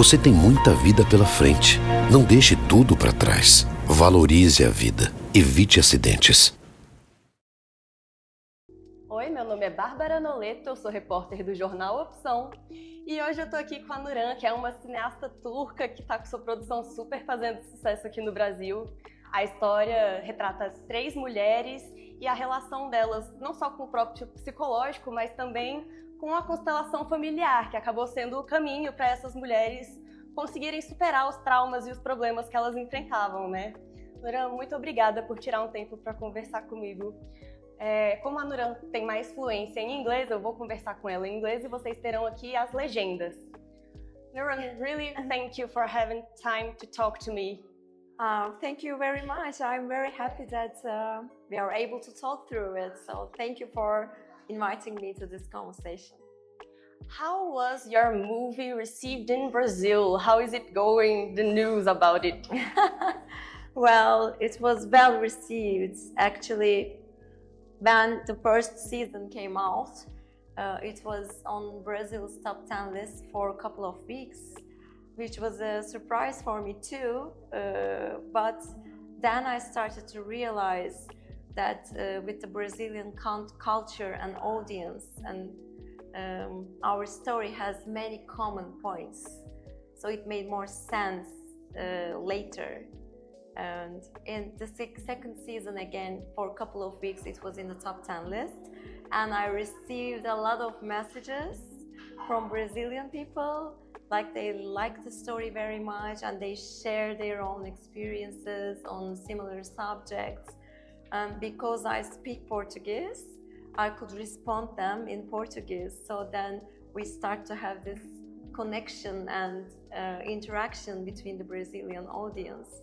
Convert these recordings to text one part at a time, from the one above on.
Você tem muita vida pela frente. Não deixe tudo para trás. Valorize a vida. Evite acidentes. Oi, meu nome é Bárbara Noleto, eu sou repórter do Jornal Opção e hoje eu tô aqui com a Nuran, que é uma cineasta turca que tá com sua produção super fazendo sucesso aqui no Brasil. A história retrata 3 mulheres e a relação delas, não só com o próprio psicológico, mas também com a constelação familiar, que acabou sendo o caminho para essas mulheres conseguirem superar os traumas e os problemas que elas enfrentavam, né? Nuran, muito obrigada por tirar um tempo para conversar comigo. Como a Nuran tem mais fluência em inglês, eu vou conversar com ela em inglês e vocês terão aqui as legendas. Nuran, really thank you for having time to talk to me. Thank you very much. I'm very happy that we are able to talk through it. So thank you for inviting me to this conversation. How was your movie received in Brazil? How is it going, the news about it? Well, it was well received. Actually, when the first season came out, it was on Brazil's top 10 list for a couple of weeks, which was a surprise for me too. But then I started to realize that with the Brazilian culture and audience, and our story has many common points. So it made more sense later. And in the second season again, for a couple of weeks, it was in the top 10 list. And I received a lot of messages from Brazilian people, like they like the story very much and they share their own experiences on similar subjects. And because I speak Portuguese, I could respond them in Portuguese. So then we start to have this connection and interaction between the Brazilian audience.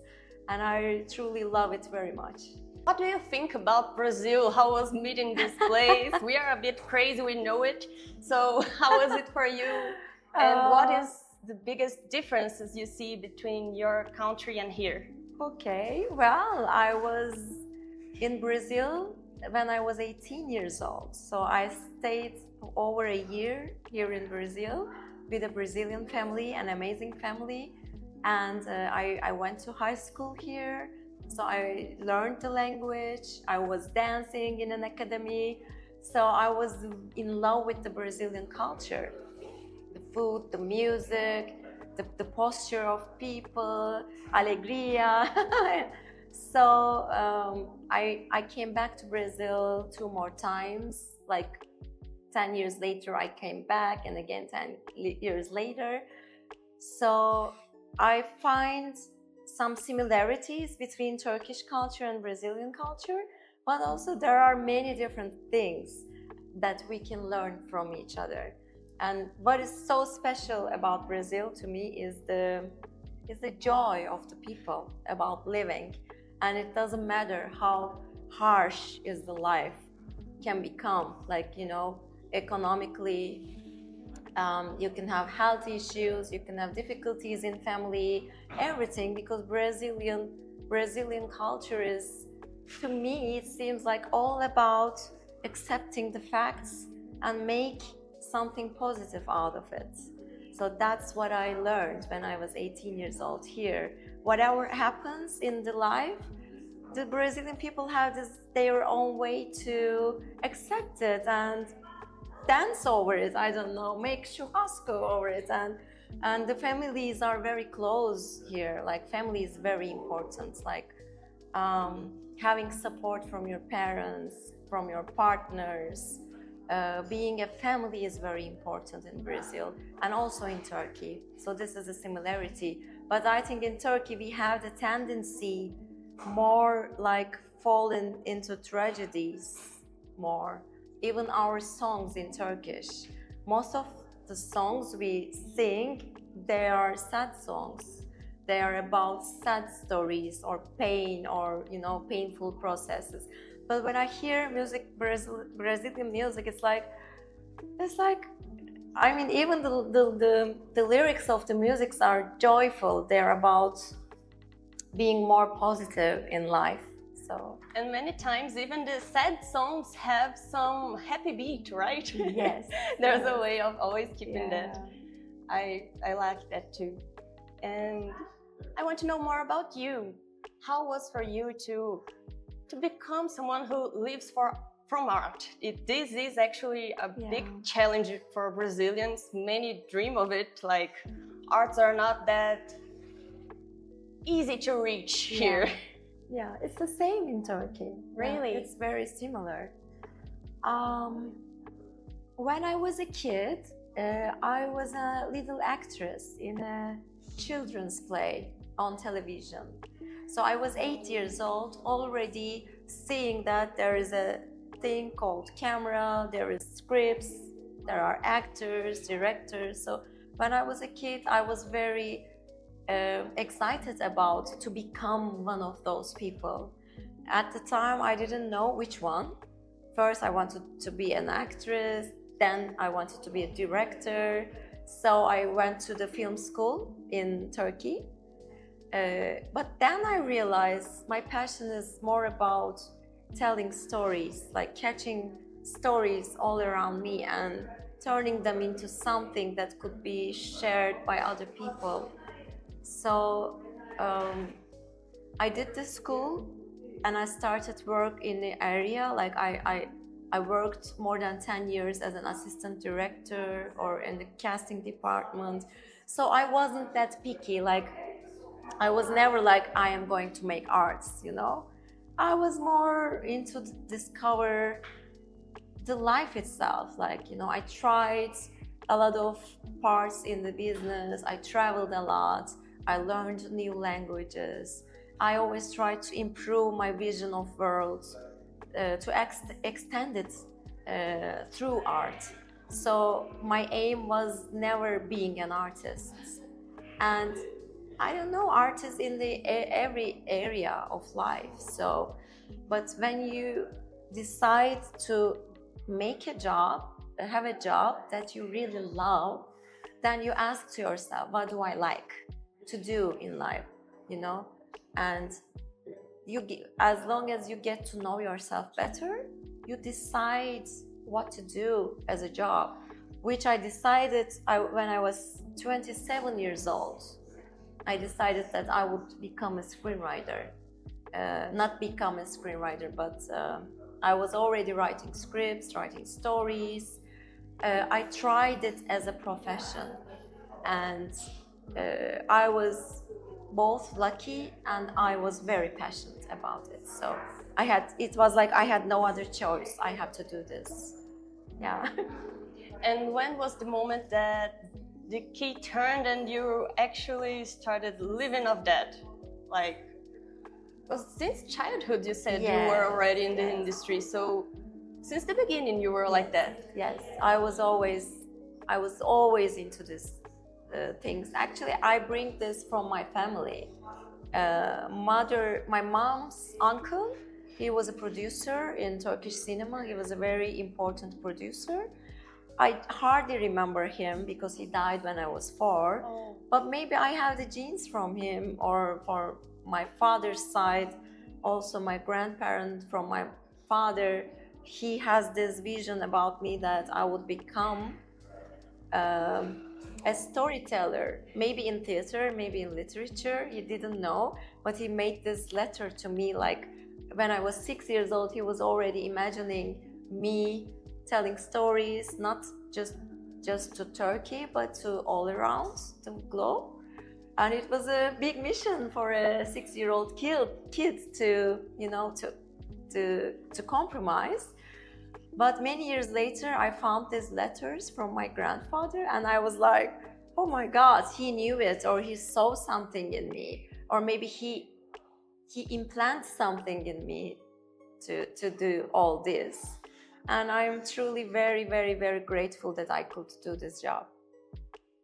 And I truly love it very much. What do you think about Brazil? How was meeting this place? We are a bit crazy, we know it. So how was it for you? And what is the biggest differences you see between your country and here? Okay, well, I was in Brazil when I was 18 years old. So I stayed over a year here in Brazil with a Brazilian family, an amazing family. And I went to high school here, so I learned the language. I was dancing in an academy, so I was in love with the Brazilian culture. The food, the music, the posture of people, alegria. So I came back to Brazil 2 more times, like 10 years later I came back, and again 10 years later. So I find some similarities between Turkish culture and Brazilian culture, but also there are many different things that we can learn from each other. And what is so special about Brazil to me is the joy of the people about living. And it doesn't matter how harsh is the life can become, like, you know, economically, you can have health issues, you can have difficulties in family, everything, because Brazilian culture is, to me, it seems like all about accepting the facts and make something positive out of it. So that's what I learned when I was 18 years old here. Whatever happens in the life, the Brazilian people have their own way to accept it and dance over it, I don't know, make churrasco over it, and the families are very close here. Like, family is very important, like having support from your parents, from your partners, being a family is very important in Brazil and also in Turkey. So this is a similarity, but I think in Turkey we have the tendency more like fallen into tragedies more. Even our songs in Turkish, most of the songs we sing, they are sad songs. They are about sad stories or pain or, you know, painful processes. But when I hear music, Brazilian music, it's like, I mean, even the lyrics of the music are joyful. They're about being more positive in life. So. And many times even the sad songs have some happy beat, right? Yes. There's a way of always keeping that. I like that too. And I want to know more about you. How was for you to become someone who lives from art? This is actually a big challenge for Brazilians. Many dream of it. Like, arts are not that easy to reach here. Yeah, it's the same in Turkey. Really? Yeah, it's very similar. When I was a kid, I was a little actress in a children's play on television. So I was 8 years old, already seeing that there is a thing called camera, there is scripts, there are actors, directors. So when I was a kid, I was very excited about to become one of those people. At the time, I didn't know which one. First, I wanted to be an actress, then I wanted to be a director. So I went to the film school in Turkey. But then I realized my passion is more about telling stories, like catching stories all around me and turning them into something that could be shared by other people. So I did the school and I started work in the area. Like I worked more than 10 years as an assistant director or in the casting department. So I wasn't that picky. Like, I was never like, I am going to make arts, you know. I was more into discover the life itself. Like, you know, I tried a lot of parts in the business. I traveled a lot. I learned new languages. I always tried to improve my vision of world, to extend it through art. So my aim was never being an artist. And I don't know, art is in every area of life. So, but when you decide to make a job, have a job that you really love, then you ask to yourself, what do I like to do in life, you know? And as long as you get to know yourself better, you decide what to do as a job, which I decided when I was 27 years old. I decided that I would become a screenwriter. Not become a screenwriter, but I was already writing scripts, writing stories. I tried it as a profession, and I was both lucky and I was very passionate about it. So it was like I had no other choice. I have to do this. Yeah. And when was the moment that the key turned and you actually started living off that? Like, well, since childhood you said you were already in the industry, so since the beginning you were like that? Yes, I was always into this things. Actually, I bring this from my family. My mom's uncle, he was a producer in Turkish cinema. He was a very important producer. I hardly remember him because he died when I was 4. Oh. But maybe I have the genes from him, or for my father's side, also my grandparent from my father, he has this vision about me that I would become a storyteller, maybe in theater, maybe in literature. He didn't know, but he made this letter to me. Like, when I was 6 years old, he was already imagining me telling stories, not just to Turkey, but to all around the globe. And it was a big mission for a 6-year-old kid to, you know, to compromise. But many years later, I found these letters from my grandfather, and I was like, oh my God, he knew it, or he saw something in me, or maybe he implanted something in me to do all this. And I'm truly very, very, very grateful that I could do this job.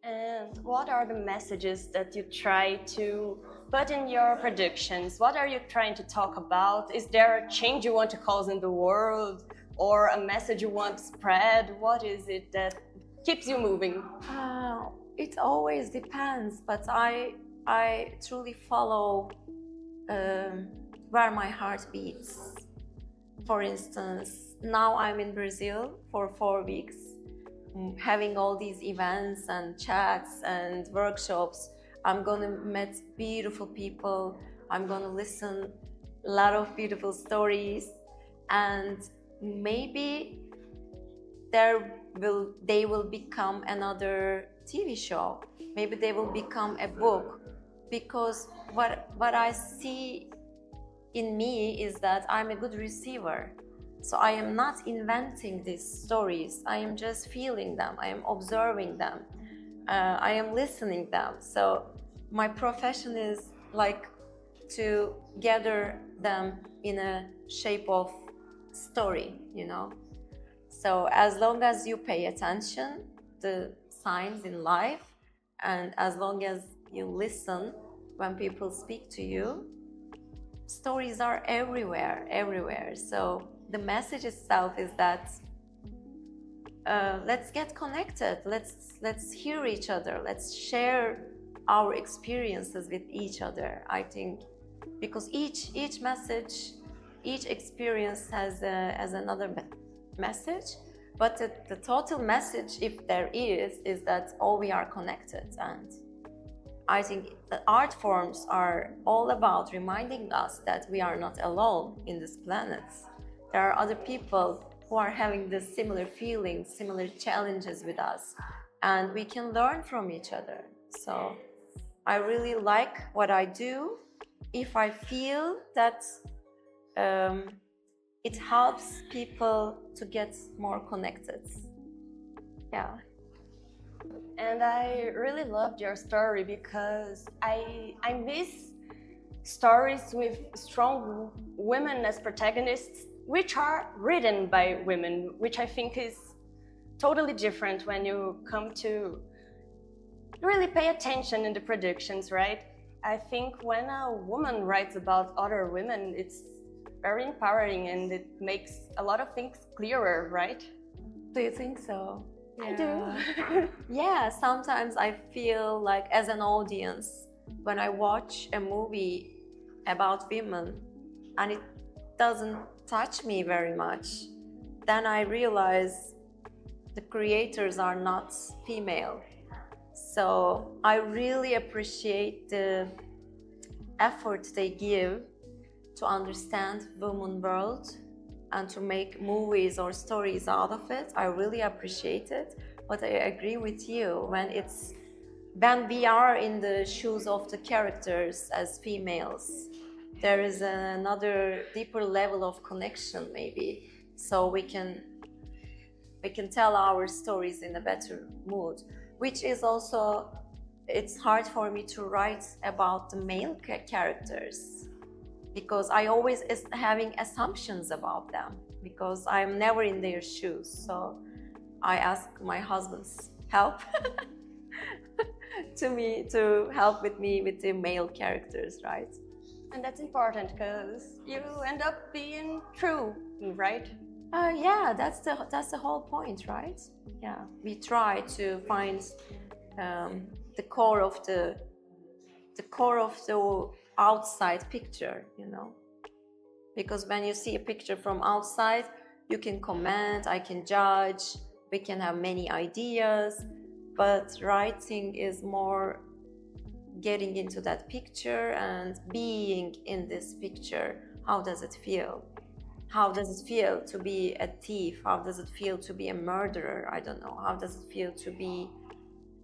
And what are the messages that you try to put in your productions? What are you trying to talk about? Is there a change you want to cause in the world, or a message you want to spread? What is it that keeps you moving? It always depends, but I truly follow where my heart beats. For instance, now I'm in Brazil for 4 weeks. having all these events and chats and workshops, I'm gonna meet beautiful people. I'm gonna listen a lot of beautiful stories, and maybe they will become another TV show. Maybe they will become a book, because what I see in me is that I'm a good receiver. So I am not inventing these stories. I am just feeling them. I am observing them. I am listening them. So my profession is like to gather them in a shape of story, you know. So as long as you pay attention to signs in life, and as long as you listen when people speak to you, stories are everywhere. So the message itself is that let's get connected, let's hear each other, let's share our experiences with each other. I think because each message, each experience has another message, but the total message, if there is that all we are connected. And I think the art forms are all about reminding us that we are not alone in this planet. There are other people who are having the similar feelings, similar challenges with us, and we can learn from each other. So I really like what I do if I feel that it helps people to get more connected. Yeah. And I really loved your story because I miss stories with strong women as protagonists, which are written by women, which I think is totally different when you come to really pay attention in the productions, right? I think when a woman writes about other women, it's very empowering and it makes a lot of things clearer, right? Do you think so? I do. Yeah, sometimes I feel like as an audience, when I watch a movie about women and it doesn't touch me very much, then I realize the creators are not female. So I really appreciate the effort they give to understand women's world and to make movies or stories out of it. I really appreciate it. But I agree with you, when we are in the shoes of the characters as females, there is another deeper level of connection maybe. So we can tell our stories in a better mood, which is also, it's hard for me to write about the male characters, because I always having assumptions about them, because I'm never in their shoes. So I ask my husband's help to help with me with the male characters, right? And that's important because you end up being true, right? Yeah, that's the whole point, right? Yeah, we try to find the core of the outside picture, you know, because when you see a picture from outside, you can comment, I can judge, we can have many ideas, but writing is more getting into that picture and being in this picture. How does it feel? How does it feel to be a thief? How does it feel to be a murderer? I don't know. How does it feel to be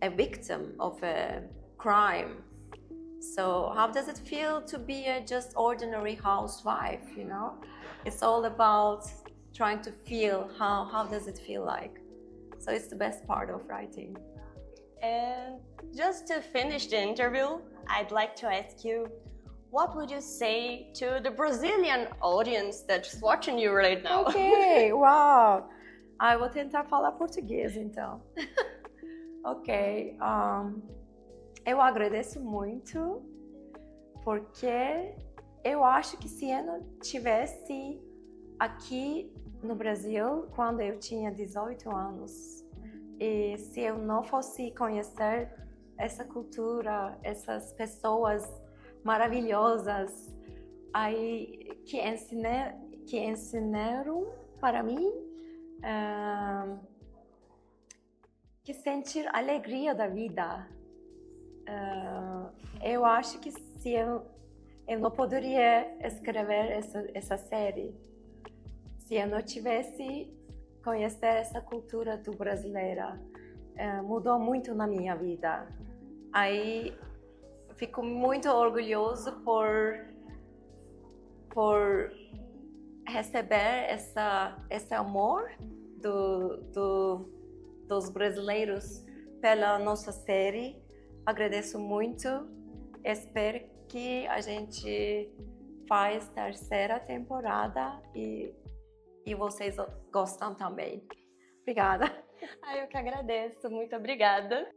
a victim of a crime? So how does it feel to be a just ordinary housewife, you know? It's all about trying to feel how does it feel like. So it's the best part of writing. And just to finish the interview, I'd like to ask you, what would you say to the Brazilian audience that's watching you right now? Ok, uau! Eu vou tentar falar português, então. Ok, eu agradeço muito, porque eu acho que se eu não tivesse aqui no Brasil quando eu tinha 18 anos, e se eu não fosse conhecer essa cultura, essas pessoas maravilhosas aí que ensinaram para mim, que sentir alegria da vida. Eu acho que se eu não poderia escrever essa série se eu não tivesse conhecer essa cultura do brasileira. Mudou muito na minha vida. Aí fico muito orgulhoso por receber esse amor dos brasileiros pela nossa série. Agradeço muito. Espero que a gente faz terceira temporada e vocês gostam também. Obrigada. Eu que agradeço. Muito obrigada.